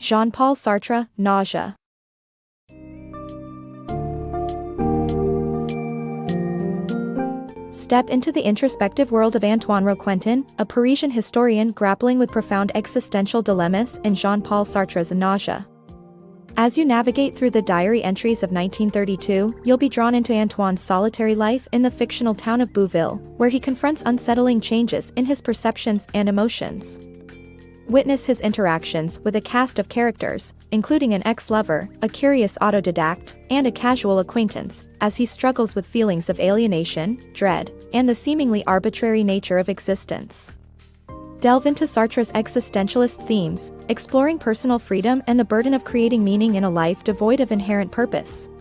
Jean-Paul Sartre, Nausea. Step into the introspective world of Antoine Roquentin, a Parisian historian grappling with profound existential dilemmas, in Jean-Paul Sartre's Nausea. As you navigate through the diary entries of 1932, you'll be drawn into Antoine's solitary life in the fictional town of Bouville, where he confronts unsettling changes in his perceptions and emotions. Witness his interactions with a cast of characters, including an ex-lover, a curious autodidact, and a casual acquaintance, as he struggles with feelings of alienation, dread, and the seemingly arbitrary nature of existence. Delve into Sartre's existentialist themes, exploring personal freedom and the burden of creating meaning in a life devoid of inherent purpose.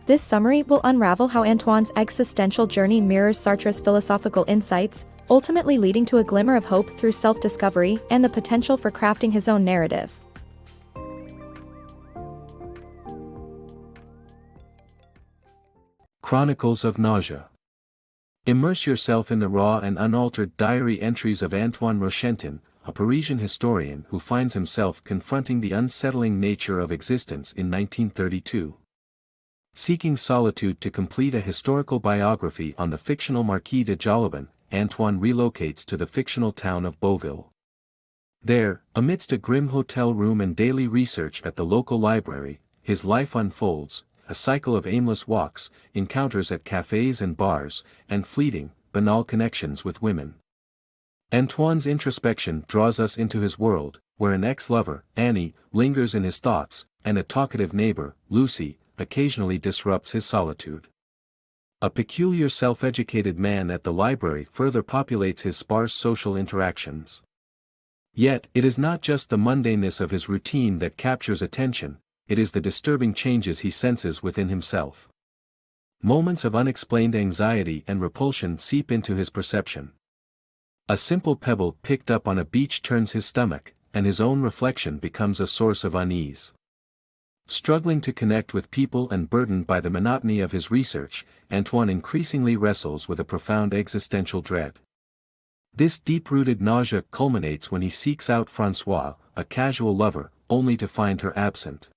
This summary will unravel how Antoine's existential journey mirrors Sartre's philosophical insights, ultimately leading to a glimmer of hope through self-discovery and the potential for crafting his own narrative. Chronicles of Nausea. Immerse yourself in the raw and unaltered diary entries of Antoine Roquentin, a Parisian historian who finds himself confronting the unsettling nature of existence in 1932. Seeking solitude to complete a historical biography on the fictional Marquis de Jolibon, Antoine relocates to the fictional town of Bouville. There, amidst a grim hotel room and daily research at the local library, his life unfolds, a cycle of aimless walks, encounters at cafes and bars, and fleeting, banal connections with women. Antoine's introspection draws us into his world, where an ex-lover, Annie, lingers in his thoughts, and a talkative neighbor, Lucy, occasionally disrupts his solitude. A peculiar self-educated man at the library further populates his sparse social interactions. Yet, it is not just the mundaneness of his routine that captures attention, it is the disturbing changes he senses within himself. Moments of unexplained anxiety and repulsion seep into his perception. A simple pebble picked up on a beach turns his stomach, and his own reflection becomes a source of unease. Struggling to connect with people and burdened by the monotony of his research, Antoine increasingly wrestles with a profound existential dread. This deep-rooted nausea culminates when he seeks out Françoise, a casual lover, only to find her absent.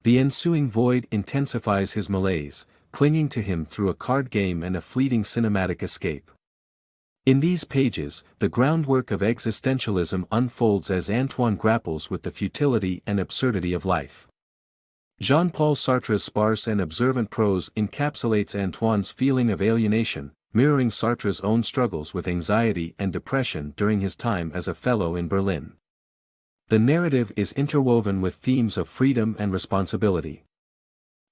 The ensuing void intensifies his malaise, clinging to him through a card game and a fleeting cinematic escape. In these pages, the groundwork of existentialism unfolds as Antoine grapples with the futility and absurdity of life. Jean-Paul Sartre's sparse and observant prose encapsulates Antoine's feeling of alienation, mirroring Sartre's own struggles with anxiety and depression during his time as a fellow in Berlin. The narrative is interwoven with themes of freedom and responsibility.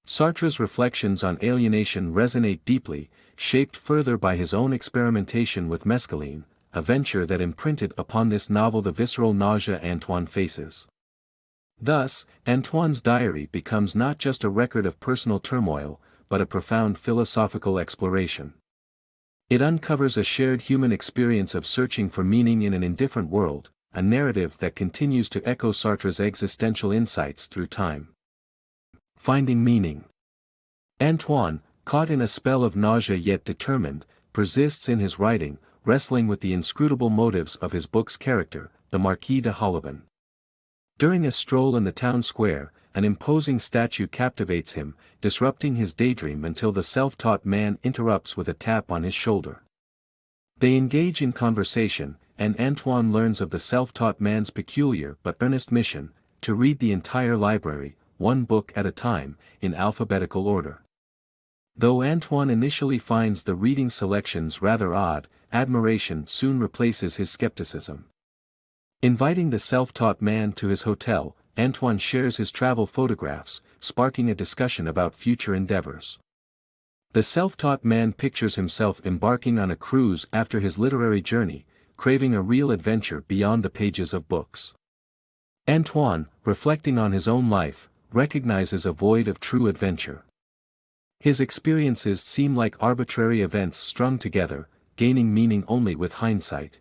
Sartre's reflections on alienation resonate deeply, shaped further by his own experimentation with mescaline, a venture that imprinted upon this novel the visceral nausea Antoine faces. Thus, Antoine's diary becomes not just a record of personal turmoil, but a profound philosophical exploration. It uncovers a shared human experience of searching for meaning in an indifferent world, a narrative that continues to echo Sartre's existential insights through time. Finding meaning. Antoine, caught in a spell of nausea yet determined, persists in his writing, wrestling with the inscrutable motives of his book's character, the Marquis de Jolibon. During a stroll in the town square, an imposing statue captivates him, disrupting his daydream until the self-taught man interrupts with a tap on his shoulder. They engage in conversation, and Antoine learns of the self-taught man's peculiar but earnest mission, to read the entire library, one book at a time, in alphabetical order. Though Antoine initially finds the reading selections rather odd, admiration soon replaces his skepticism. Inviting the self-taught man to his hotel, Antoine shares his travel photographs, sparking a discussion about future endeavors. The self-taught man pictures himself embarking on a cruise after his literary journey, craving a real adventure beyond the pages of books. Antoine, reflecting on his own life, recognizes a void of true adventure. His experiences seem like arbitrary events strung together, gaining meaning only with hindsight.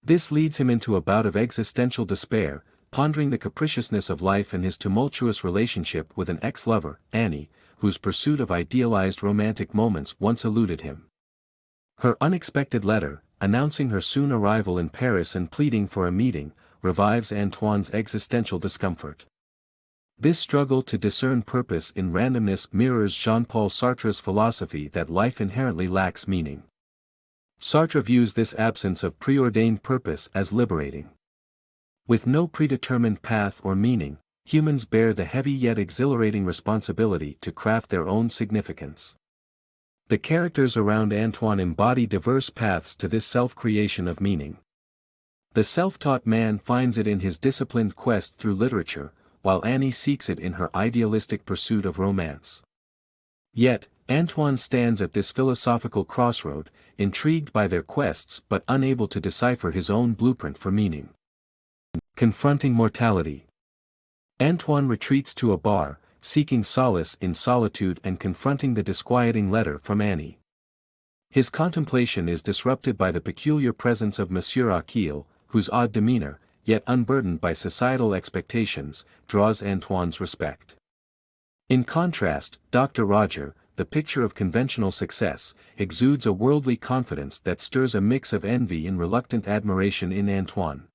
This leads him into a bout of existential despair, pondering the capriciousness of life and his tumultuous relationship with an ex-lover, Annie, whose pursuit of idealized romantic moments once eluded him. Her unexpected letter, announcing her soon arrival in Paris and pleading for a meeting, revives Antoine's existential discomfort. This struggle to discern purpose in randomness mirrors Jean-Paul Sartre's philosophy that life inherently lacks meaning. Sartre views this absence of preordained purpose as liberating. With no predetermined path or meaning, humans bear the heavy yet exhilarating responsibility to craft their own significance. The characters around Antoine embody diverse paths to this self-creation of meaning. The self-taught man finds it in his disciplined quest through literature, while Annie seeks it in her idealistic pursuit of romance. Yet, Antoine stands at this philosophical crossroad, intrigued by their quests but unable to decipher his own blueprint for meaning. Confronting Mortality. Antoine retreats to a bar, seeking solace in solitude and confronting the disquieting letter from Annie. His contemplation is disrupted by the peculiar presence of Monsieur Achille, whose odd demeanor, yet unburdened by societal expectations, draws Antoine's respect. In contrast, Dr. Roger, the picture of conventional success, exudes a worldly confidence that stirs a mix of envy and reluctant admiration in Antoine.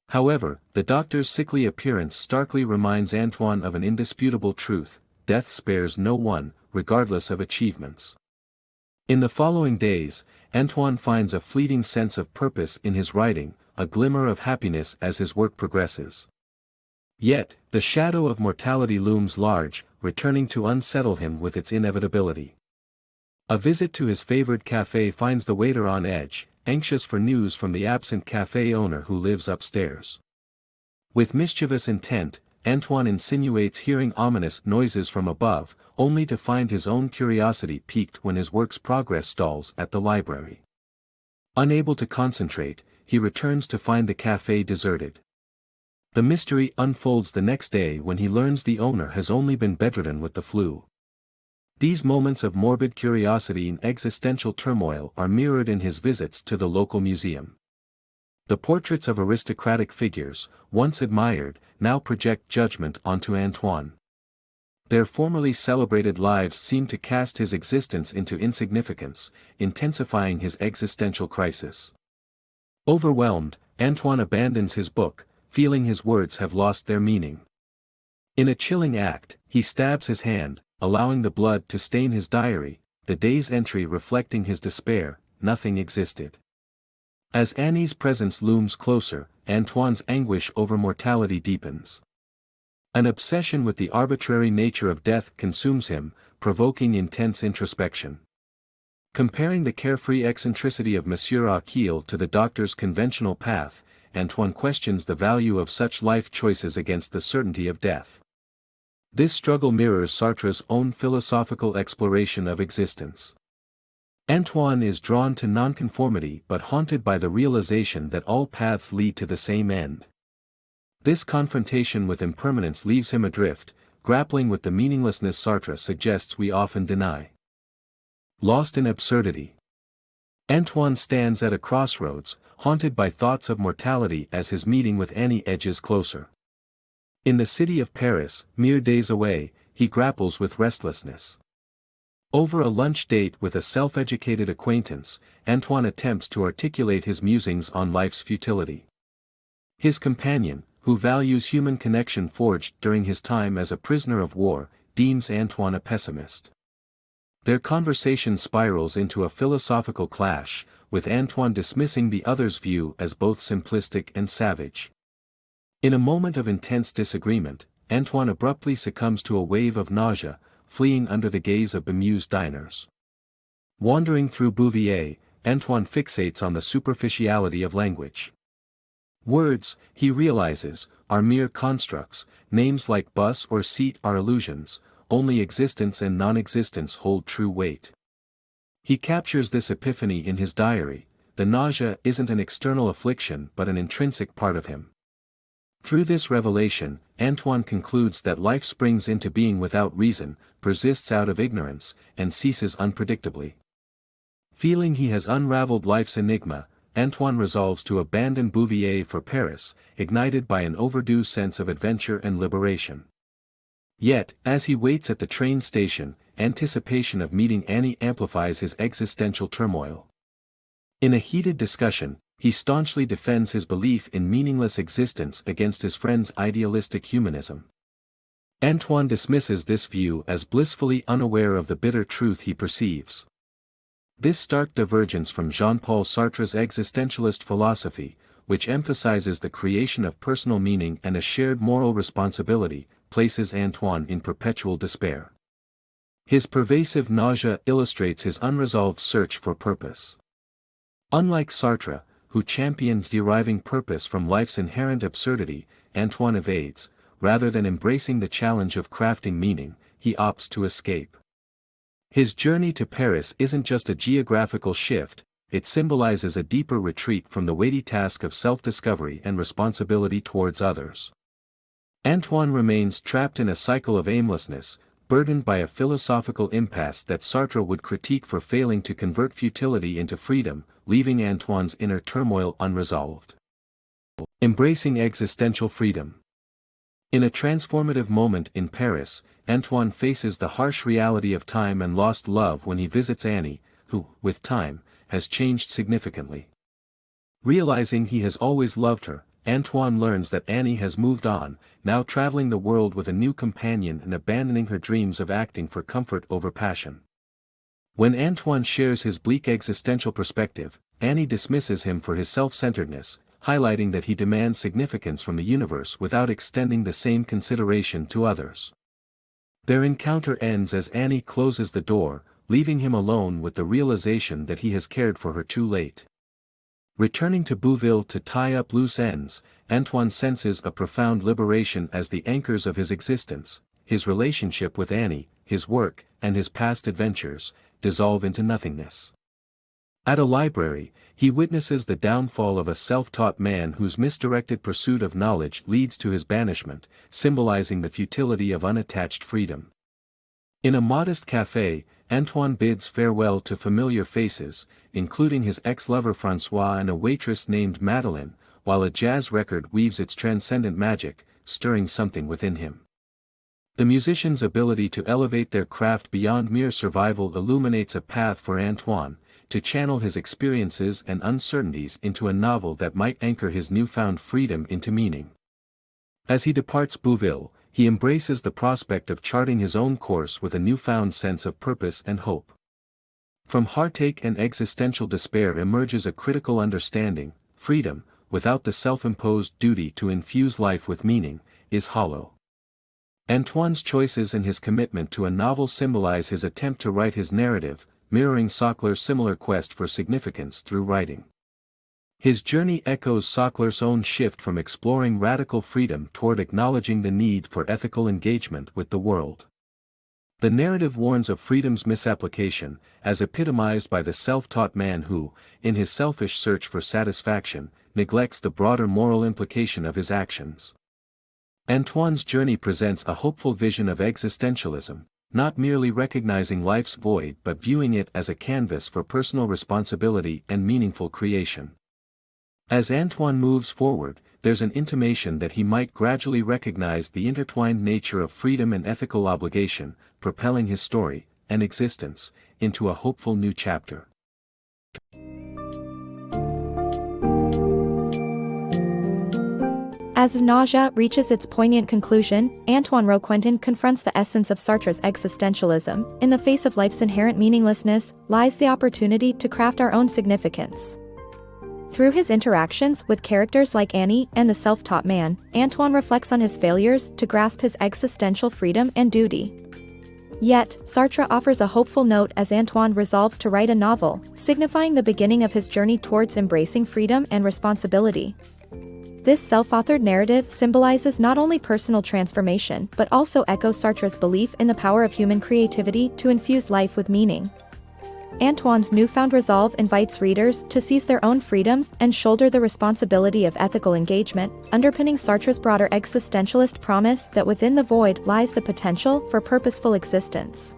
However, the doctor's sickly appearance starkly reminds Antoine of an indisputable truth: death spares no one, regardless of achievements. In the following days, Antoine finds a fleeting sense of purpose in his writing, a glimmer of happiness as his work progresses. Yet, the shadow of mortality looms large, returning to unsettle him with its inevitability. A visit to his favored café finds the waiter on edge, anxious for news from the absent café owner who lives upstairs. With mischievous intent, Antoine insinuates hearing ominous noises from above, only to find his own curiosity piqued when his work's progress stalls at the library. Unable to concentrate, he returns to find the café deserted. The mystery unfolds the next day when he learns the owner has only been bedridden with the flu. These moments of morbid curiosity and existential turmoil are mirrored in his visits to the local museum. The portraits of aristocratic figures, once admired, now project judgment onto Antoine. Their formerly celebrated lives seem to cast his existence into insignificance, intensifying his existential crisis. Overwhelmed, Antoine abandons his book, feeling his words have lost their meaning. In a chilling act, he stabs his hand, allowing the blood to stain his diary, the day's entry reflecting his despair: nothing existed. As Annie's presence looms closer, Antoine's anguish over mortality deepens. An obsession with the arbitrary nature of death consumes him, provoking intense introspection. Comparing the carefree eccentricity of Monsieur Achille to the doctor's conventional path, Antoine questions the value of such life choices against the certainty of death. This struggle mirrors Sartre's own philosophical exploration of existence. Antoine is drawn to nonconformity but haunted by the realization that all paths lead to the same end. This confrontation with impermanence leaves him adrift, grappling with the meaninglessness Sartre suggests we often deny. Lost in Absurdity. Antoine stands at a crossroads, haunted by thoughts of mortality as his meeting with Annie edges closer. In the city of Paris, mere days away, he grapples with restlessness. Over a lunch date with a self-educated acquaintance, Antoine attempts to articulate his musings on life's futility. His companion, who values human connection forged during his time as a prisoner of war, deems Antoine a pessimist. Their conversation spirals into a philosophical clash, with Antoine dismissing the other's view as both simplistic and savage. In a moment of intense disagreement, Antoine abruptly succumbs to a wave of nausea, fleeing under the gaze of bemused diners. Wandering through Bouvier, Antoine fixates on the superficiality of language. Words, he realizes, are mere constructs, names like bus or seat are illusions, only existence and non-existence hold true weight. He captures this epiphany in his diary: the nausea isn't an external affliction but an intrinsic part of him. Through this revelation, Antoine concludes that life springs into being without reason, persists out of ignorance, and ceases unpredictably. Feeling he has unraveled life's enigma, Antoine resolves to abandon Bouvier for Paris, ignited by an overdue sense of adventure and liberation. Yet, as he waits at the train station, anticipation of meeting Annie amplifies his existential turmoil. In a heated discussion, he staunchly defends his belief in meaningless existence against his friend's idealistic humanism. Antoine dismisses this view as blissfully unaware of the bitter truth he perceives. This stark divergence from Jean-Paul Sartre's existentialist philosophy, which emphasizes the creation of personal meaning and a shared moral responsibility, places Antoine in perpetual despair. His pervasive nausea illustrates his unresolved search for purpose. Unlike Sartre, who championed deriving purpose from life's inherent absurdity, Antoine evades, rather than embracing the challenge of crafting meaning, he opts to escape. His journey to Paris isn't just a geographical shift, it symbolizes a deeper retreat from the weighty task of self-discovery and responsibility towards others. Antoine remains trapped in a cycle of aimlessness, burdened by a philosophical impasse that Sartre would critique for failing to convert futility into freedom, leaving Antoine's inner turmoil unresolved. Embracing existential freedom. In a transformative moment in Paris, Antoine faces the harsh reality of time and lost love when he visits Annie, who, with time, has changed significantly. Realizing he has always loved her, Antoine learns that Annie has moved on, now traveling the world with a new companion and abandoning her dreams of acting for comfort over passion. When Antoine shares his bleak existential perspective, Annie dismisses him for his self-centeredness, highlighting that he demands significance from the universe without extending the same consideration to others. Their encounter ends as Annie closes the door, leaving him alone with the realization that he has cared for her too late. Returning to Bouville to tie up loose ends, Antoine senses a profound liberation as the anchors of his existence, his relationship with Annie, his work, and his past adventures, dissolve into nothingness. At a library, he witnesses the downfall of a self-taught man whose misdirected pursuit of knowledge leads to his banishment, symbolizing the futility of unattached freedom. In a modest café, Antoine bids farewell to familiar faces, including his ex-lover François and a waitress named Madeleine, while a jazz record weaves its transcendent magic, stirring something within him. The musician's ability to elevate their craft beyond mere survival illuminates a path for Antoine, to channel his experiences and uncertainties into a novel that might anchor his newfound freedom into meaning. As he departs Bouville, he embraces the prospect of charting his own course with a newfound sense of purpose and hope. From heartache and existential despair emerges a critical understanding: freedom, without the self-imposed duty to infuse life with meaning, is hollow. Antoine's choices and his commitment to a novel symbolize his attempt to write his narrative, mirroring Sackler's similar quest for significance through writing. His journey echoes Sackler's own shift from exploring radical freedom toward acknowledging the need for ethical engagement with the world. The narrative warns of freedom's misapplication, as epitomized by the self-taught man who, in his selfish search for satisfaction, neglects the broader moral implication of his actions. Antoine's journey presents a hopeful vision of existentialism, not merely recognizing life's void but viewing it as a canvas for personal responsibility and meaningful creation. As Antoine moves forward, there's an intimation that he might gradually recognize the intertwined nature of freedom and ethical obligation, propelling his story, and existence, into a hopeful new chapter. As Nausea reaches its poignant conclusion, Antoine Roquentin confronts the essence of Sartre's existentialism. In the face of life's inherent meaninglessness, lies the opportunity to craft our own significance. Through his interactions with characters like Annie and the self-taught man, Antoine reflects on his failures to grasp his existential freedom and duty. Yet, Sartre offers a hopeful note as Antoine resolves to write a novel, signifying the beginning of his journey towards embracing freedom and responsibility. This self-authored narrative symbolizes not only personal transformation but also echoes Sartre's belief in the power of human creativity to infuse life with meaning. Antoine's newfound resolve invites readers to seize their own freedoms and shoulder the responsibility of ethical engagement, underpinning Sartre's broader existentialist promise that within the void lies the potential for purposeful existence.